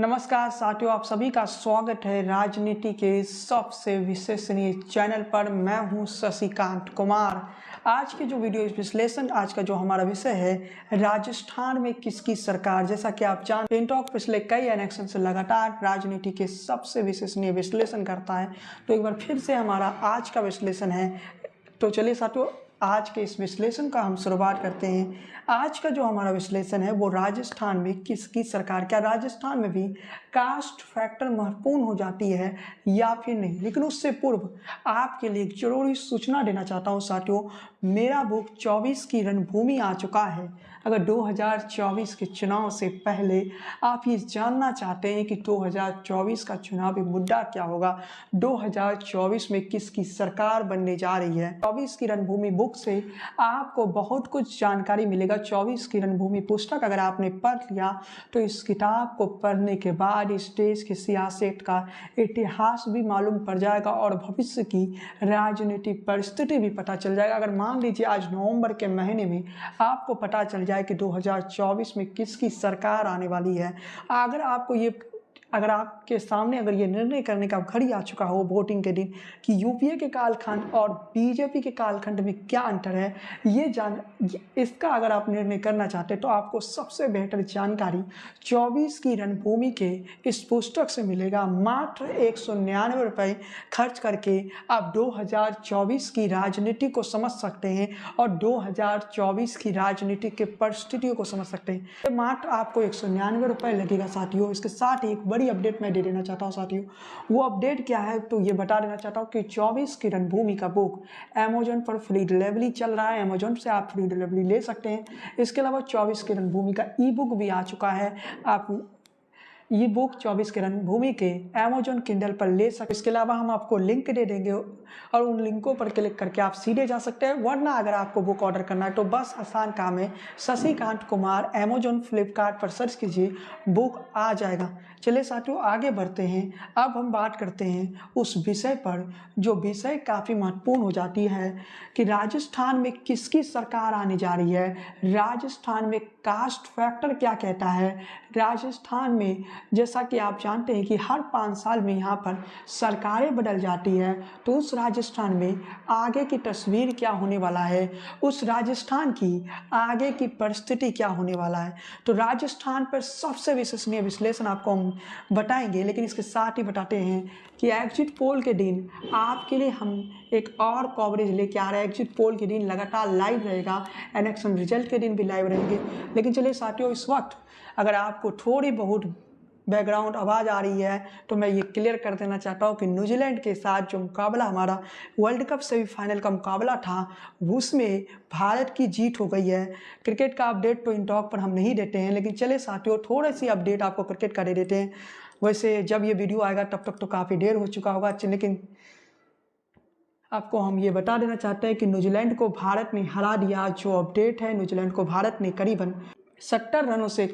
नमस्कार साथियों, आप सभी का स्वागत है राजनीति के सबसे विश्वसनीय चैनल पर। मैं हूं शशिकांत कुमार। आज की जो वीडियो विश्लेषण, आज का जो हमारा विषय है, राजस्थान में किसकी सरकार। जैसा कि आप जानते हैं, टॉक पिछले कई इलेक्शन से लगातार राजनीति के सबसे विश्वसनीय विश्लेषण करता है। तो एक बार फिर से हमारा आज का विश्लेषण है। तो चलिए साथियों, आज के इस विश्लेषण का हम शुरुआत करते हैं। आज का जो हमारा विश्लेषण है वो राजस्थान में किसकी सरकार। क्या राजस्थान में भी कास्ट फैक्टर महत्वपूर्ण हो जाती है या फिर नहीं। लेकिन उससे पूर्व आपके लिए एक जरूरी सूचना देना चाहता हूं साथियों, मेरा बुक 24 की रणभूमि आ चुका है। अगर 2024 के चुनाव से पहले आप ये जानना चाहते हैं कि 2024 का चुनावी मुद्दा क्या होगा, 2024 में किसकी सरकार बनने जा रही है, 24 की रणभूमि बुक से आपको बहुत कुछ जानकारी मिलेगा। 24 की रणभूमि पुस्तक अगर आपने पढ़ लिया तो इस किताब को पढ़ने के बाद इस देश की सियासत का इतिहास भी मालूम पड़ जाएगा और भविष्य की राजनीतिक परिस्थिति भी पता चल जाएगा। अगर मान लीजिए आज नवंबर के महीने में आपको पता चल जाए कि 2024 में किसकी सरकार आने वाली है, अगर आपके सामने अगर ये निर्णय करने का घड़ी आ चुका हो वोटिंग के दिन कि यूपीए के कालखंड और बीजेपी के कालखंड में क्या अंतर है, इसका अगर आप निर्णय करना चाहते हैं तो आपको सबसे बेहतर जानकारी 24 की रणभूमि के इस पुस्तक से मिलेगा। मात्र 199 रुपये खर्च करके आप 2024 की राजनीति को समझ सकते हैं और 2024 की राजनीति के परिस्थितियों को समझ सकते हैं। मात्र आपको 199 रुपये लगेगा साथियों। इसके साथ ही एक बड़ी अपडेट मैं दे देना चाहता हूं साथियों। वो अपडेट क्या है तो ये बता देना चाहता हूं कि 24 की रणभूमि का बुक अमेजोन पर फ्री डिलीवरी चल रहा है। अमेजोन से आप फ्री डिलीवरी ले सकते हैं। इसके अलावा 24 की रणभूमि का ई बुक भी आ चुका है। आप ये बुक 24 की रणभूमि के अमेजोन किंडल पर ले सकते। इसके अलावा हम आपको लिंक दे देंगे और उन लिंकों पर क्लिक करके आप सीधे जा सकते हैं। वरना अगर आपको बुक ऑर्डर करना है तो बस आसान काम है, शशिकांत कुमार अमेजोन फ्लिपकार्ट पर सर्च कीजिए, बुक आ जाएगा। चलिए साथियों आगे बढ़ते हैं। अब हम बात करते हैं उस विषय पर जो विषय काफ़ी महत्वपूर्ण हो जाती है कि राजस्थान में किसकी सरकार आने जा रही है। राजस्थान में कास्ट फैक्टर क्या कहता है। राजस्थान में जैसा कि आप जानते हैं कि हर 5 साल में यहाँ पर सरकारें बदल जाती है, तो उस राजस्थान में आगे की तस्वीर क्या होने वाला है, उस राजस्थान की आगे की परिस्थिति क्या होने वाला है। तो राजस्थान पर सबसे विश्वसनीय विश्लेषण आपको हम बताएंगे। लेकिन इसके साथ ही बताते हैं कि एग्जिट पोल के दिन आपके लिए हम एक और कवरेज लेके आ रहे हैं। एग्जिट पोल के दिन लगातार लाइव रहेगा, इलेक्शन रिजल्ट के दिन भी लाइव रहेंगे। लेकिन चलिए साथियों, इस वक्त अगर आपको थोड़ी बहुत बैकग्राउंड आवाज़ आ रही है तो मैं ये क्लियर कर देना चाहता हूँ कि न्यूजीलैंड के साथ जो मुकाबला हमारा वर्ल्ड कप सेमीफाइनल का मुकाबला था उसमें भारत की जीत हो गई है। क्रिकेट का अपडेट तो इन टॉक पर हम नहीं देते हैं, लेकिन चले साथियों थोड़ी सी अपडेट आपको क्रिकेट का दे देते हैं। वैसे जब ये वीडियो आएगा तब तक तो काफ़ी देर हो चुका होगा, लेकिन आपको हम ये बता देना चाहते हैं कि न्यूजीलैंड को भारत ने हरा दिया। जो अपडेट है, न्यूजीलैंड को भारत ने करीबन 70 रनों से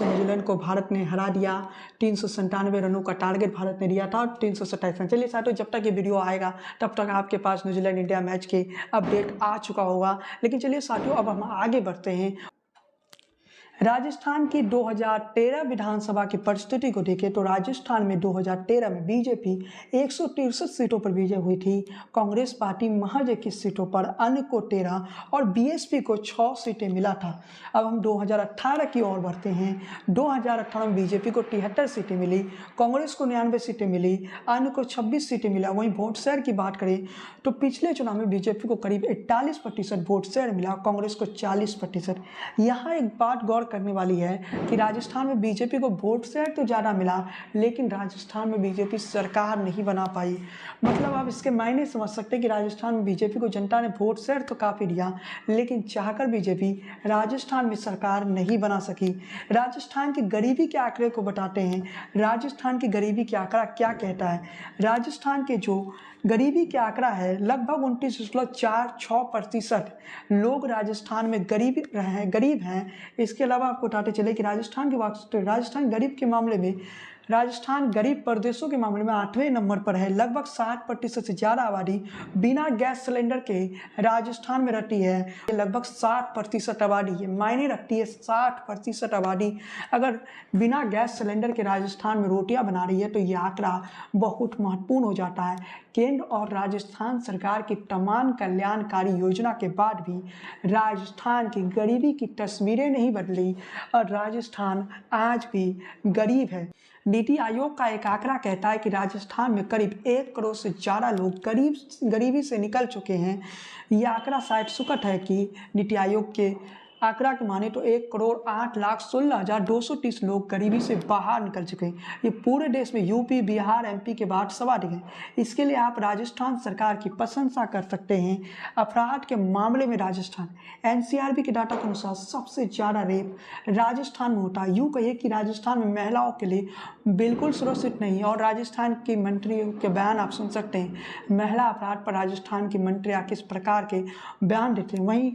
न्यूजीलैंड को भारत ने हरा दिया। 397 रनों का टारगेट भारत ने दिया था और 327 रन। चलिए साथियों, जब तक ये वीडियो आएगा तब तक आपके पास न्यूजीलैंड इंडिया मैच के अपडेट आ चुका होगा। लेकिन चलिए साथियों, अब हम आगे बढ़ते हैं। राजस्थान की 2013 विधानसभा की परिस्थिति को देखें तो राजस्थान में 2013 में बीजेपी 163 सीटों पर विजय हुई थी। कांग्रेस पार्टी महज 21 सीटों पर, अन्य को 13 और बीएसपी को 6 सीटें मिला था। अब हम 2018 की ओर बढ़ते हैं। 2018 में बीजेपी को 73 सीटें मिली, कांग्रेस को 99 सीटें मिली, अन्य को 26 सीटें मिला। वहीं वोट शेयर की बात करें तो पिछले चुनाव में बीजेपी को करीब 41% वोट शेयर मिला, कांग्रेस को 40%। यहाँ एक बात गौर करने वाली है कि राजस्थान में बीजेपी को वोट शेयर तो ज़्यादा मिला, लेकिन राजस्थान में बीजेपी सरकार नहीं बना पाई। मतलब आप इसके मायने समझ सकते हैं कि राजस्थान में बीजेपी को जनता ने वोट शेयर तो काफ़ी दिया, लेकिन चाहकर बीजेपी राजस्थान में सरकार नहीं बना सकी। राजस्थान की गरीबी के आंकड़े को बताते हैं। राजस्थान की गरीबी के आंकड़ा क्या कहता है। राजस्थान के जो गरीबी का आंकड़ा है लगभग 29.46% लोग राजस्थान में गरीब हैं। इसके अलावा आपको बताते चले कि राजस्थान गरीब के मामले में राजस्थान गरीब प्रदेशों के मामले में 8वें नंबर पर है। लगभग 60% से ज़्यादा आबादी बिना गैस सिलेंडर के राजस्थान में रहती है। ये लगभग 60% आबादी ये मायने रखती है। 60% आबादी अगर बिना गैस सिलेंडर के राजस्थान में रोटियां बना रही है तो ये आंकड़ा बहुत महत्वपूर्ण हो जाता है। केंद्र और राजस्थान सरकार की तमाम कल्याणकारी योजना के बाद भी राजस्थान की गरीबी की तस्वीरें नहीं बदली और राजस्थान आज भी गरीब है। नीति आयोग का एक आंकड़ा कहता है कि राजस्थान में करीब 1 करोड़ से ज़्यादा लोग गरीबी से निकल चुके हैं। यह आंकड़ा शायद सुखद है कि नीति आयोग के आंकड़ा के माने तो 1,08,16,230 लोग गरीबी से बाहर निकल चुके हैं। ये पूरे देश में यूपी, बिहार, एमपी के बाद सर्वाधिक है। इसके लिए आप राजस्थान सरकार की प्रशंसा कर सकते हैं। अपराध के मामले में राजस्थान एनसीआरबी के डाटा के अनुसार सबसे ज़्यादा रेप राजस्थान में होता है। यूँ कहिए कि राजस्थान में महिलाओं के लिए बिल्कुल सुरक्षित नहीं है। और राजस्थान की मंत्रियों के बयान आप सुन सकते हैं। महिला अपराध पर राजस्थान की मंत्रियाँ किस प्रकार के बयान देते हैं। वहीं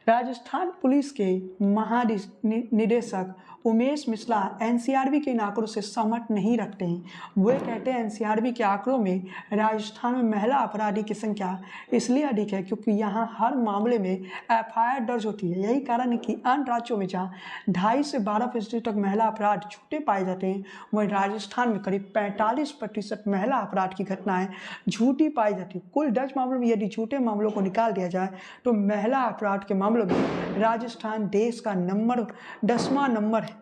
राजस्थान पुलिस के महानिदेशक उमेश मिश्रा एनसीआरबी के इन आंकड़ों से सहमत नहीं रखते हैं। वे कहते हैं एनसीआरबी के आंकड़ों में राजस्थान में महिला अपराधी की संख्या इसलिए अधिक है क्योंकि यहाँ हर मामले में एफआईआर दर्ज होती है। यही कारण है कि अन्य राज्यों में जहाँ 2.5 से 12% तक महिला अपराध झूठे पाए जाते हैं वहीं राजस्थान में करीब 45% महिला अपराध की घटनाएं झूठी पाई जाती है। कुल दर्ज मामलों में यदि झूठे मामलों को निकाल दिया जाए तो महिला अपराध के मामलों में राजस्थान देश का 10वां नंबर है।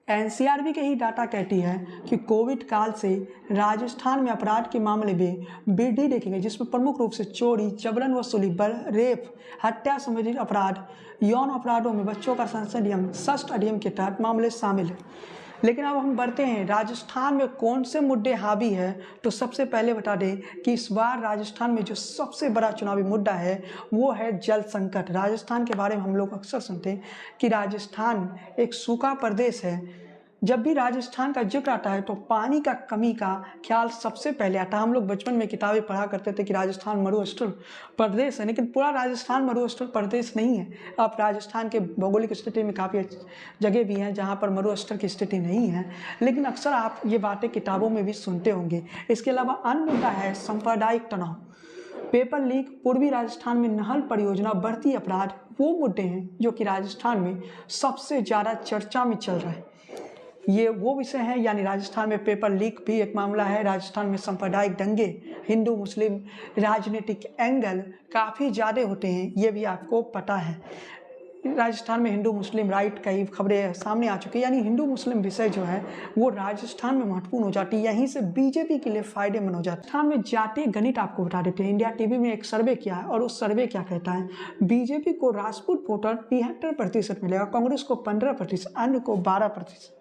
एनसीआरबी के ही डाटा कहती है कि कोविड काल से राजस्थान में अपराध के मामले में वृद्धि देखी गई, जिसमें प्रमुख रूप से चोरी, जबरन वसूली, रेप, हत्या संबंधित अपराध, यौन अपराधों में बच्चों का संरक्षण अधिनियम 6 अधिनियम के तहत मामले शामिल हैं। लेकिन अब हम बढ़ते हैं राजस्थान में कौन से मुद्दे हावी है। तो सबसे पहले बता दें कि इस बार राजस्थान में जो सबसे बड़ा चुनावी मुद्दा है वो है जल संकट। राजस्थान के बारे में हम लोग अक्सर सुनते हैं कि राजस्थान एक सूखा प्रदेश है। जब भी राजस्थान का जिक्र आता है तो पानी का कमी का ख्याल सबसे पहले आता है। हम लोग बचपन में किताबें पढ़ा करते थे कि राजस्थान मरुस्थल प्रदेश है, लेकिन पूरा राजस्थान मरुस्थल प्रदेश नहीं है। अब राजस्थान के भौगोलिक स्थिति में काफ़ी जगह भी हैं जहाँ पर मरुस्थल की स्थिति नहीं है, लेकिन अक्सर आप ये बातें किताबों में भी सुनते होंगे। इसके अलावा अन्य मुद्दा है सांप्रदायिक तनाव, पेपर लीक, पूर्वी राजस्थान में नहर परियोजना, बढ़ती अपराध। वो मुद्दे हैं जो कि राजस्थान में सबसे ज़्यादा चर्चा में चल रहा है। ये वो विषय है, यानी राजस्थान में पेपर लीक भी एक मामला है। राजस्थान में सांप्रदायिक दंगे, हिंदू मुस्लिम राजनीतिक एंगल काफ़ी ज़्यादा होते हैं, ये भी आपको पता है। राजस्थान में हिंदू मुस्लिम राइट कई खबरें सामने आ चुकी है, यानी हिंदू मुस्लिम विषय जो है वो राजस्थान में महत्वपूर्ण हो जाती है। यहीं से बीजेपी के लिए फायदेमंद हो जाता है। राजस्थान में जातीय गणित आपको बता देते हैं। इंडिया टीवी में एक सर्वे किया है और उस सर्वे क्या कहता है, बीजेपी को राजपूत वोटर 73% मिलेगा, कांग्रेस को 15%, अन्य को 12%।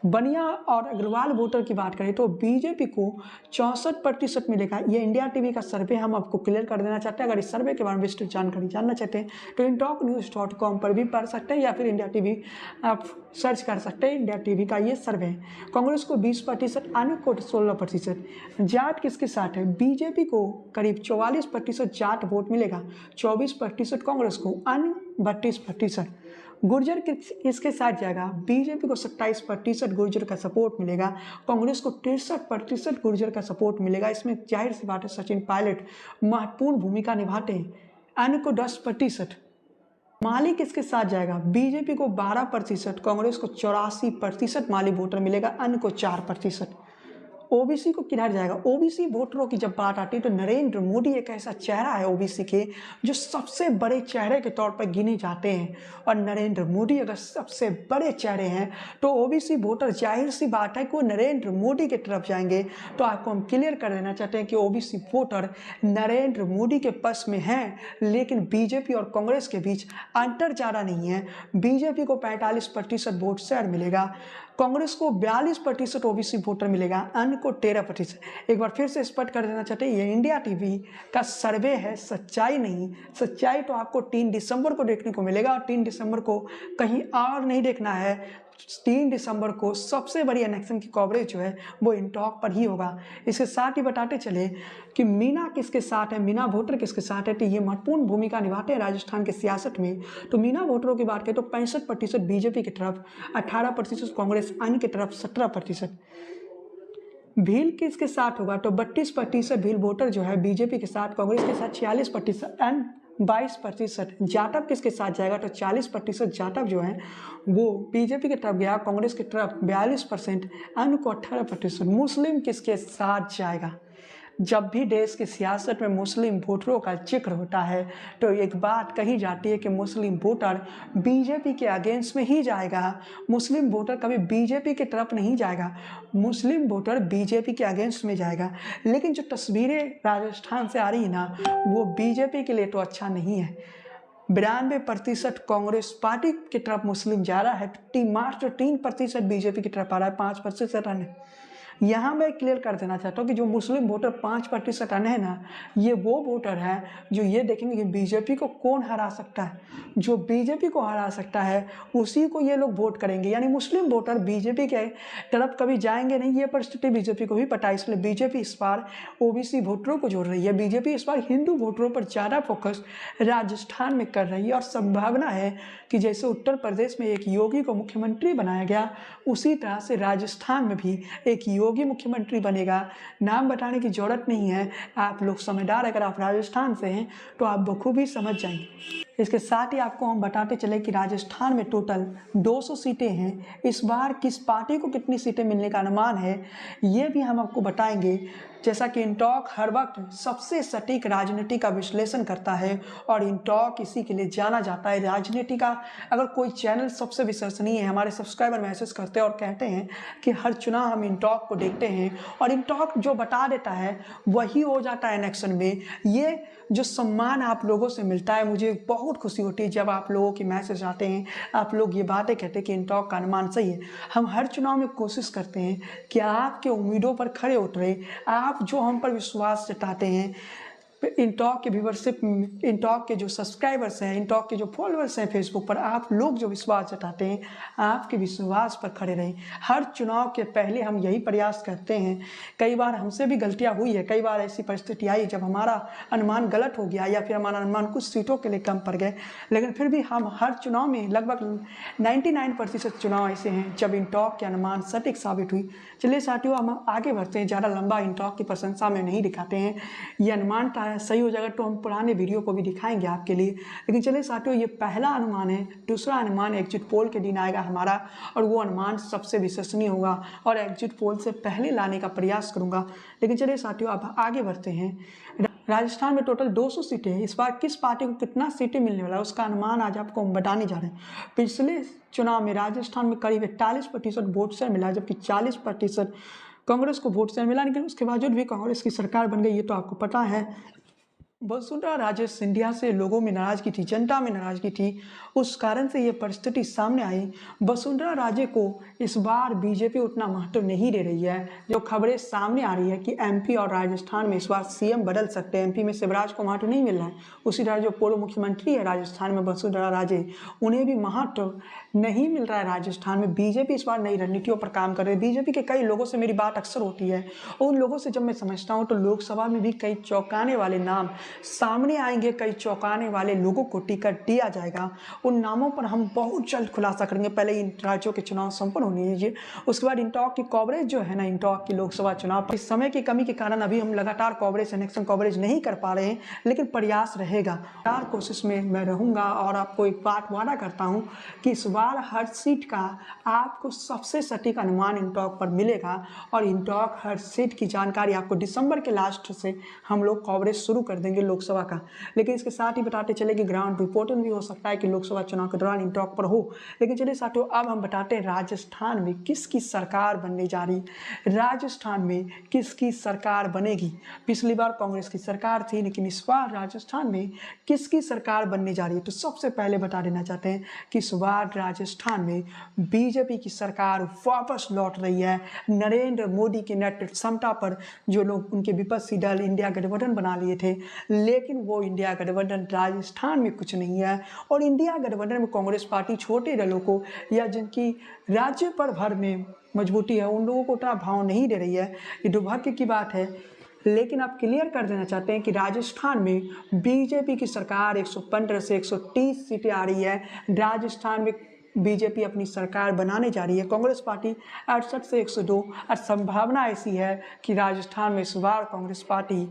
बनिया और अग्रवाल वोटर की बात करें तो बीजेपी को 64% मिलेगा। ये इंडिया टीवी का सर्वे हम आपको क्लियर कर देना चाहते हैं। अगर इस सर्वे के बारे में विस्तृत जानकारी जानना चाहते हैं तो intoknews.com पर भी पढ़ सकते हैं या फिर इंडिया टीवी आप सर्च कर सकते हैं। इंडिया टीवी का ये सर्वे है। कांग्रेस को 20%, अन्य को 16%। जाट किसके साथ है, बीजेपी को करीब 44% जाट वोट मिलेगा, 24% कांग्रेस को, अन्य 32%। गुर्जर किसके साथ जाएगा, बीजेपी को 27% गुर्जर का सपोर्ट मिलेगा, कांग्रेस को 63% गुर्जर का सपोर्ट मिलेगा। इसमें जाहिर सी बात है सचिन पायलट महत्वपूर्ण भूमिका निभाते हैं, अन्य को 10%। माली किसके साथ जाएगा, बीजेपी को 12%, कांग्रेस को 84% माली वोटर मिलेगा, अन्य को 4%। ओबीसी को किधर जाएगा, ओबीसी वोटरों की जब बात आती है तो नरेंद्र मोदी एक ऐसा चेहरा है ओबीसी के जो सबसे बड़े चेहरे के तौर पर गिने जाते हैं। और नरेंद्र मोदी अगर सबसे बड़े चेहरे हैं तो ओबीसी वोटर जाहिर सी बात है कि वो नरेंद्र मोदी की तरफ जाएंगे। तो आपको हम क्लियर कर देना चाहते हैं कि ओबीसी वोटर नरेंद्र मोदी के पक्ष में हैं, लेकिन बीजेपी और कांग्रेस के बीच अंतर ज़्यादा नहीं है। बीजेपी को 45% वोट शेयर मिलेगा, कांग्रेस को 42% ओबीसी वोटर मिलेगा, अन्य को 13%। एक बार फिर से स्पष्ट कर देना चाहते हैं ये इंडिया टीवी का सर्वे है, सच्चाई नहीं। सच्चाई तो आपको 3 दिसंबर को देखने को मिलेगा और 3 दिसंबर को कहीं और नहीं देखना है। 3 दिसंबर को सबसे बड़ी इलेक्शन की कवरेज जो है वो इंटॉक पर ही होगा। इसके साथ ही बताते चले कि मीना किसके साथ है, मीना वोटर किसके साथ है, तो ये महत्वपूर्ण भूमिका निभाते हैं राजस्थान के सियासत में। तो मीना वोटरों की बात करें तो 65% बीजेपी की तरफ, 18% कांग्रेस, अन्य की तरफ 17%। भील किसके साथ होगा, तो 32% भील वोटर जो है बीजेपी के साथ, कांग्रेस के साथ 46% एंड 22% जाटव किसके साथ जाएगा, तो 40% जाटव जो है वो बीजेपी की तरफ गया, कांग्रेस की तरफ 42%, अन्य को 18%। मुस्लिम किसके साथ जाएगा, जब भी देश की सियासत में मुस्लिम वोटरों का जिक्र होता है तो एक बात कही जाती है कि मुस्लिम वोटर बीजेपी के अगेंस्ट में ही जाएगा। मुस्लिम वोटर कभी बीजेपी की तरफ नहीं जाएगा, मुस्लिम वोटर बीजेपी के अगेंस्ट में जाएगा। लेकिन जो तस्वीरें राजस्थान से आ रही है ना, वो बीजेपी के लिए तो अच्छा नहीं है। 92% कांग्रेस पार्टी की तरफ मुस्लिम जा रहा है, मात्र 3% बीजेपी की तरफ आ रहा है, 5% अन्य। यहाँ मैं क्लियर कर देना चाहता हूँ कि जो मुस्लिम वोटर 5% अन्य है ना, ये वो वोटर है जो ये देखेंगे कि बीजेपी को कौन हरा सकता है, जो बीजेपी को हरा सकता है उसी को ये लोग वोट करेंगे। यानी मुस्लिम वोटर बीजेपी के तरफ कभी जाएंगे नहीं, ये परिस्थिति बीजेपी को भी पता है। इसलिए बीजेपी इस बार ओबीसी वोटरों को जोड़ रही है, बीजेपी इस बार हिंदू वोटरों पर ज़्यादा फोकस राजस्थान में कर रही है। और संभावना है कि जैसे उत्तर प्रदेश में एक योगी को मुख्यमंत्री बनाया गया, उसी तरह से राजस्थान में भी एक योगी मुख्यमंत्री बनेगा। नाम बताने की जरूरत नहीं है, आप लोग समझदार, अगर आप राजस्थान से हैं तो आप बखूबी समझ जाएंगे। इसके साथ ही आपको हम बताते चले कि राजस्थान में टोटल 200 सीटें हैं। इस बार किस पार्टी को कितनी सीटें मिलने का अनुमान है ये भी हम आपको बताएंगे। जैसा कि इंटॉक हर वक्त सबसे सटीक राजनीति का विश्लेषण करता है और इंटॉक इसी के लिए जाना जाता है। राजनीति का अगर कोई चैनल सबसे विश्वसनीय है, हमारे सब्सक्राइबर मैसेज करते हैं और कहते हैं कि हर चुनाव हम इंटॉक को देखते हैं और इंटॉक जो बता देता है वही हो जाता है इलेक्शन में। ये जो सम्मान आप लोगों से मिलता है, मुझे बहुत खुशी होती है जब आप लोगों के मैसेज आते हैं, आप लोग ये बातें कहते हैं कि इंटॉक का अनुमान सही है। हम हर चुनाव में कोशिश करते हैं कि आपके उम्मीदों पर खरे उतरे, आप जो हम पर विश्वास जताते हैं, इंटॉक के व्यूवरशिप, इंटॉक के जो सब्सक्राइबर्स हैं, इंटॉक के जो फॉलोअर्स हैं फेसबुक पर, आप लोग जो विश्वास जताते हैं, आपके विश्वास पर खड़े रहें। हर चुनाव के पहले हम यही प्रयास करते हैं। कई बार हमसे भी गलतियां हुई है, कई बार ऐसी परिस्थिति आई जब हमारा अनुमान गलत हो गया या फिर हमारा अनुमान कुछ सीटों के लिए कम पड़ गए, लेकिन फिर भी हम हर चुनाव में लगभग 99% चुनाव ऐसे हैं जब इंटॉक के अनुमान सटीक साबित हुई। चलिए साथियों, हम आगे बढ़ते हैं, ज़्यादा लंबा इंटॉक की प्रशंसा में नहीं दिखाते हैं। ये अनुमान सही हो जाएगा तो हम पुराने वीडियो को भी दिखाएंगे आपके लिए। लेकिन चलिए साथियों, ये पहला अनुमान है। दूसरा अनुमान एग्जिट पोल के दिन आएगा हमारा और वो अनुमान सबसे विश्वसनीय होगा और एग्जिट पोल से पहले लाने का प्रयास करूंगा। लेकिन चलिए साथियों, अब आगे बढ़ते हैं। राजस्थान में टोटल 200 सीटें हैं। इस बार किस पार्टी को कितना सीटें मिलने वाला है उसका अनुमान आज आपको हम बताने जा रहे हैं। पिछले चुनाव में राजस्थान में करीब 41% वोट शेयर मिला, जबकि 40% कांग्रेस को वोट शेयर मिला, लेकिन उसके बावजूद भी कांग्रेस की सरकार बन गई, ये तो आपको पता है। वसुंधरा राजे सिंधिया से लोगों में नाराजगी थी, जनता में नाराजगी थी, उस कारण से ये परिस्थिति सामने आई। वसुंधरा राजे को इस बार बीजेपी उतना महत्व नहीं दे रही है। जो खबरें सामने आ रही है कि एमपी और राजस्थान में इस बार सीएम बदल सकते हैं। एमपी में शिवराज को महत्व नहीं मिल रहा है, उसी तरह जो पूर्व मुख्यमंत्री है राजस्थान में वसुंधरा राजे, उन्हें भी महत्व नहीं मिल रहा है राजस्थान में। बीजेपी इस बार नई रणनीतियों पर काम कर रही है। बीजेपी के कई लोगों से मेरी बात अक्सर होती है, उन लोगों से जब मैं समझता हूँ तो लोकसभा में भी कई चौंकाने वाले नाम सामने आएंगे, कई चौंकाने वाले लोगों को टिकट दिया जाएगा। उन नामों पर हम बहुत जल्द खुलासा करेंगे। पहले इन राज्यों के चुनाव संपन्न होने दीजिए, उसके बाद इंटॉक की कवरेज जो है ना, इंटॉक की लोकसभा चुनाव पर, इस समय की कमी के कारण अभी हम लगातार कवरेज, इलेक्शन कवरेज नहीं कर पा रहे हैं, लेकिन प्रयास रहेगा। लगातार कोशिश में मैं रहूँगा और आपको एक बात वादा करता हूँ कि इस बार हर सीट का आपको सबसे सटीक अनुमान इंटॉक पर मिलेगा और इंटॉक हर सीट की जानकारी आपको दिसंबर के लास्ट से हम लोग कवरेज शुरू कर देंगे लोकसभा का। लेकिन इसके साथ ही बताते चले कि ग्राउंड रिपोर्टिंग भी हो सकता है कि लोकसभा चुनाव के दौरान इंटॉक पर हो। लेकिन चलिए साथियों, अब हम बताते हैं राजस्थान में किसकी सरकार बनने जा रही है। राजस्थान में किसकी सरकार बनेगी। पिछली बार कांग्रेस की सरकार थी, लेकिन इस बार राजस्थान में किसकी सरकार बनने जा रही है। तो सबसे पहले बता देना चाहते हैं कि इस बार राजस्थान में बीजेपी की सरकार वापस लौट रही है। नरेंद्र मोदी के नेतृत्व क्षमता पर जो लोग उनके विपक्षी दल इंडिया गठबंधन बना लिए थे, लेकिन वो इंडिया गठबंधन राजस्थान में कुछ नहीं है। और इंडिया गठबंधन में कांग्रेस पार्टी छोटे दलों को या जिनकी राज्य पर भर में मजबूती है उन लोगों को उतना भाव नहीं दे रही है। ये दुर्भाग्य की बात है। लेकिन आप क्लियर कर देना चाहते हैं कि राजस्थान में बीजेपी की सरकार 115 से 130 सीटें आ रही है। राजस्थान में बीजेपी अपनी सरकार बनाने जा रही है। कांग्रेस पार्टी 68 से 102 और संभावना ऐसी है कि राजस्थान में इस बार कांग्रेस पार्टी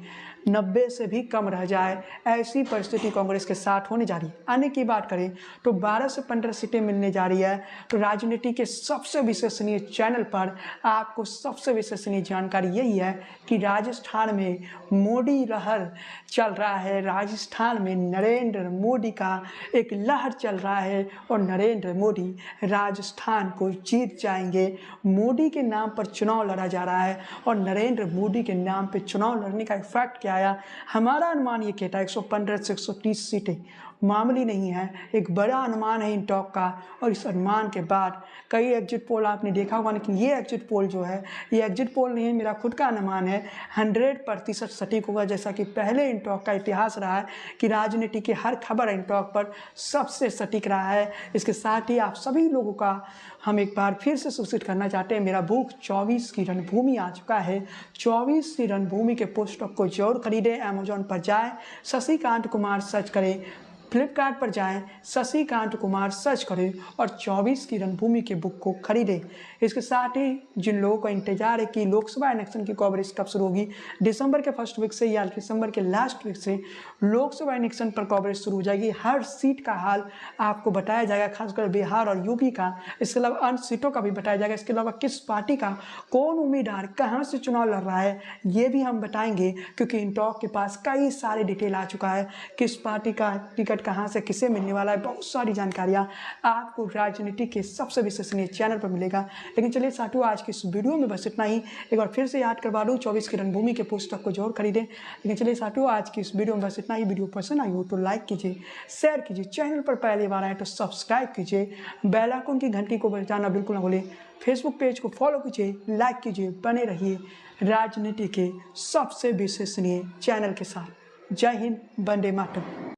90 से भी कम रह जाए। ऐसी परिस्थिति कांग्रेस के साथ होने जा रही है। आने की बात करें तो 12 से 15 सीटें मिलने जा रही है। तो राजनीति के सबसे विश्वसनीय चैनल पर आपको सबसे विश्वसनीय जानकारी यही है कि राजस्थान में मोदी लहर चल रहा है। राजस्थान में नरेंद्र मोदी का एक लहर चल रहा है और नरेंद्र मोदी राजस्थान को जीत जाएंगे। मोदी के नाम पर चुनाव लड़ा जा रहा है और नरेंद्र मोदी के नाम पर चुनाव लड़ने का इफेक्ट क्या आया। हमारा अनुमान ये कहता है 115 से 130 सीटें मामूली नहीं है, एक बड़ा अनुमान है इन टॉक का। और इस अनुमान के बाद कई एग्जिट पोल आपने देखा होगा, लेकिन ये एग्जिट पोल जो है ये एग्जिट पोल नहीं है, मेरा खुद का अनुमान है। 100% सटीक होगा, जैसा कि पहले इन टॉक का इतिहास रहा है कि राजनीति की हर खबर इन टॉक पर सबसे सटीक रहा है। इसके साथ ही आप सभी लोगों का हम एक बार फिर से सूचित करना चाहते हैं, मेरा बुक 24 की रणभूमि आ चुका है। 24 की रणभूमि के पुस्तक को जरूर खरीदें। अमेजोन पर जाएं, शशिकांत कुमार सर्च करें, फ्लिपकार्ट पर जाएं, शशिकांत कुमार सर्च करें और 24 की रणभूमि के बुक को खरीदें। इसके साथ ही जिन लोगों का इंतजार है कि लोकसभा इलेक्शन की कवरेज कब शुरू होगी, दिसंबर के फर्स्ट वीक से या दिसंबर के लास्ट वीक से लोकसभा इलेक्शन पर कवरेज शुरू हो जाएगी। हर सीट का हाल आपको बताया जाएगा, खासकर बिहार और यूपी का। इसके अलावा अन्य सीटों का भी बताया जाएगा। इसके अलावा किस पार्टी का कौन उम्मीदवार कहाँ से चुनाव लड़ रहा है ये भी हम बताएंगे, क्योंकि इन टॉक के पास कई सारे डिटेल आ चुका है। किस पार्टी का टिकट कहां से किसे मिलने वाला है, बहुत सारी जानकारियां आपको राजनीति के सबसे विश्वसनीय चैनल पर मिलेगा। लेकिन चलिए साथियों, आज की इस वीडियो में बस इतना ही। एक बार फिर से याद करवा दूं, 24 की रणभूमि के पुस्तक को जरूर खरीदें। लेकिन चलिए साथियों, आज की इस वीडियो में बस इतना ही। वीडियो पसंद आई हो तो लाइक कीजिए, शेयर कीजिए, चैनल पर पहली बार आए तो सब्सक्राइब कीजिए, बेल आइकन की घंटी को बजाना बिल्कुल ना भूलें, फेसबुक पेज को फॉलो कीजिए, लाइक कीजिए। बने रहिए राजनीति के सबसे विश्वसनीय चैनल के साथ। जय हिंद, वंदे मातरम।